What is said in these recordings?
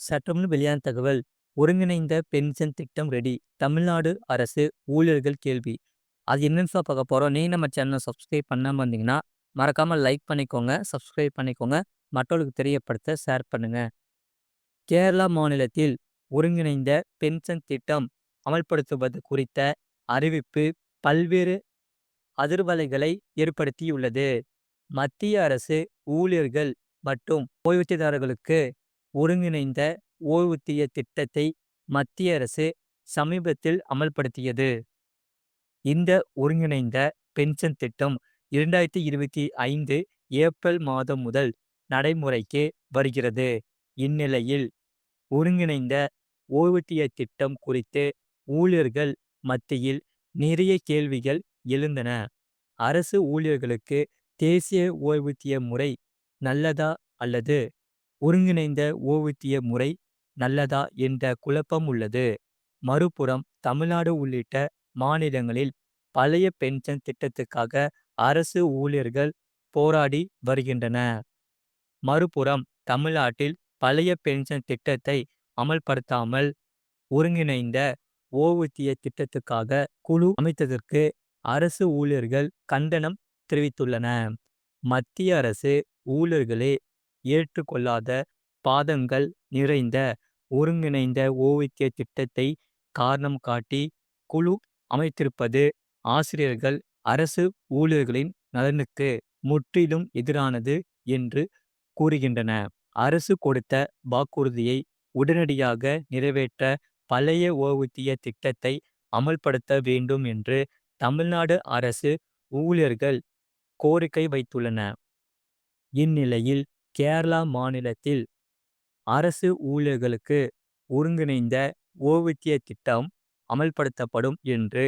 சற்றுமுன் வெளியான தகவல். ஒருங்கிணைந்த பென்ஷன் திட்டம் ரெடி. தமிழ்நாடு அரசு ஊழியர்கள் கேள்வி. அது என்னன்னு பார்க்க போறோம். நீங்க நம்ம சேனலை சப்ஸ்கிரைப் பண்ணாம இருந்தீங்கன்னா, மறக்காம லைக் பண்ணிக்கோங்க, சப்ஸ்கிரைப் பண்ணிக்கோங்க. மற்றவர்களுக்கு தெரியப்படுத்த ஷேர் பண்ணுங்க. கேரளா மாநிலத்தில் ஒருங்கிணைந்த பென்ஷன் திட்டம் அமல்படுத்துவது குறித்த அறிவிப்பு பல்வேறு அதிர்வலைகளை ஏற்படுத்தியுள்ளது. மத்திய அரசு ஊழியர்கள் மற்றும் ஓய்வூதியதாரர்களுக்கு ஒருங்கிணைந்த ஓய்வூதிய திட்டத்தை மத்திய அரசு சமீபத்தில் அமல்படுத்தியது. இந்த ஒருங்கிணைந்த பென்ஷன் திட்டம் 2025 ஏப்ரல் மாதம் முதல் நடைமுறைக்கு வருகிறது. இந்நிலையில் ஒருங்கிணைந்த ஓய்வூதிய திட்டம் குறித்து ஊழியர்கள் மத்தியில் நிறைய கேள்விகள் எழுந்தன. அரசு ஊழியர்களுக்கு தேசிய ஓய்வூதிய முறை நல்லதா அல்லது ஒருங்கிணைந்த ஓய்வூதிய முறை நல்லதா என்ற குழப்பம் உள்ளது. மறுபுறம் தமிழ்நாடு உள்ளிட்ட மாநிலங்களில் பழைய பென்ஷன் திட்டத்துக்காக அரசு ஊழியர்கள் போராடி வருகின்றன. மறுபுறம் தமிழ்நாட்டில் பழைய பென்ஷன் திட்டத்தை அமல்படுத்தாமல் ஒருங்கிணைந்த ஓய்வூதிய திட்டத்துக்காக குழு அமைத்ததற்கு அரசு ஊழியர்கள் கண்டனம் தெரிவித்துள்ளன. மத்திய அரசு ஊழியர்களே ஏற்றுக்கொள்ளாத பாதங்கள் நிறைந்த ஒருங்கிணைந்த ஓய்வூதிய திட்டத்தை காரணம் காட்டி குழு அமைத்திருப்பது ஆசிரியர்கள் அரசு ஊழியர்களின் நலனுக்கு முற்றிலும் எதிரானது என்று கூறுகின்றன. அரசு கொடுத்த வாக்குறுதியை உடனடியாக நிறைவேற்ற பழைய ஓய்வூதிய திட்டத்தை அமல்படுத்த வேண்டும் என்று தமிழ்நாடு அரசு ஊழியர்கள் கோரிக்கை வைத்துள்ளன. இந்நிலையில் கேரளா மாநிலத்தில் அரசு ஊழியர்களுக்கு ஒருங்கிணைந்த ஓய்வூதிய திட்டம் அமல்படுத்தப்படும் என்று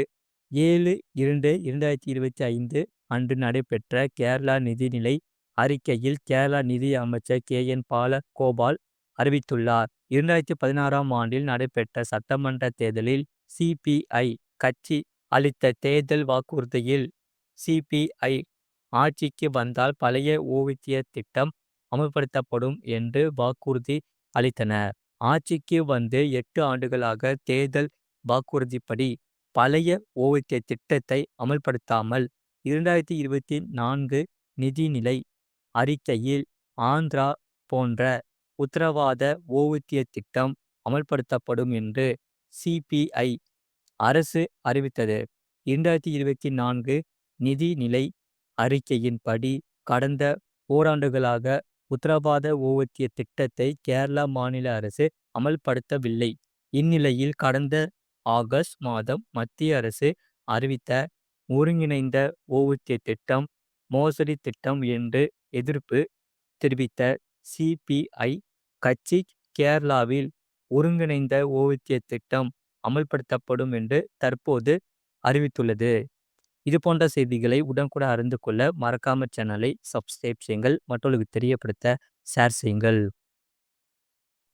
7/2/2025 அன்று நடைபெற்ற கேரளா நிதிநிலை அறிக்கையில் கேரளா நிதி அமைச்சர் KN பாலகோபால் அறிவித்துள்ளார். 2016ஆம் ஆண்டில் நடைபெற்ற சட்டமன்ற தேர்தலில் CPI கட்சி அளித்த தேர்தல் வாக்குறுதியில் CPI ஆட்சிக்கு வந்தால் பழைய ஓய்வூதிய திட்டம் அமல்படுத்தப்படும் என்று வாக்குறுதி அளித்தனர். ஆட்சிக்கு வந்து 8 ஆண்டுகளாக தேர்தல் வாக்குறுதிப்படி பழைய ஓய்வூதிய திட்டத்தை அமல்படுத்தாமல் 2024 நிதிநிலை அறிக்கையில் ஆந்திரா போன்ற உத்தரவாத ஓய்வூதிய திட்டம் அமல்படுத்தப்படும் என்று CPI அரசு அறிவித்தது. 2024 நிதிநிலை அறிக்கையின்படி கடந்த ஓராண்டுகளாக உத்தரவாத ஓய்வூதிய திட்டத்தை கேரளா மாநில அரசு அமல்படுத்தவில்லை. இந்நிலையில் கடந்த ஆகஸ்ட் மாதம் மத்திய அரசு அறிவித்த ஒருங்கிணைந்த ஓய்வூதிய திட்டம் மோசடி திட்டம் என்று எதிர்ப்பு தெரிவித்த CPI கட்சி கேரளாவில் ஒருங்கிணைந்த ஓய்வூதிய திட்டம் அமல்படுத்தப்படும் என்று தற்போது அறிவித்துள்ளது. இது போன்ற செய்திகளை உடனுக்குடன் அறிந்து கொள்ள மறக்காம சேனலை சப்ஸ்கிரைப் செய்யுங்கள். மற்றவர்களுக்கு தெரியப்படுத்த ஷேர் செய்யுங்கள்.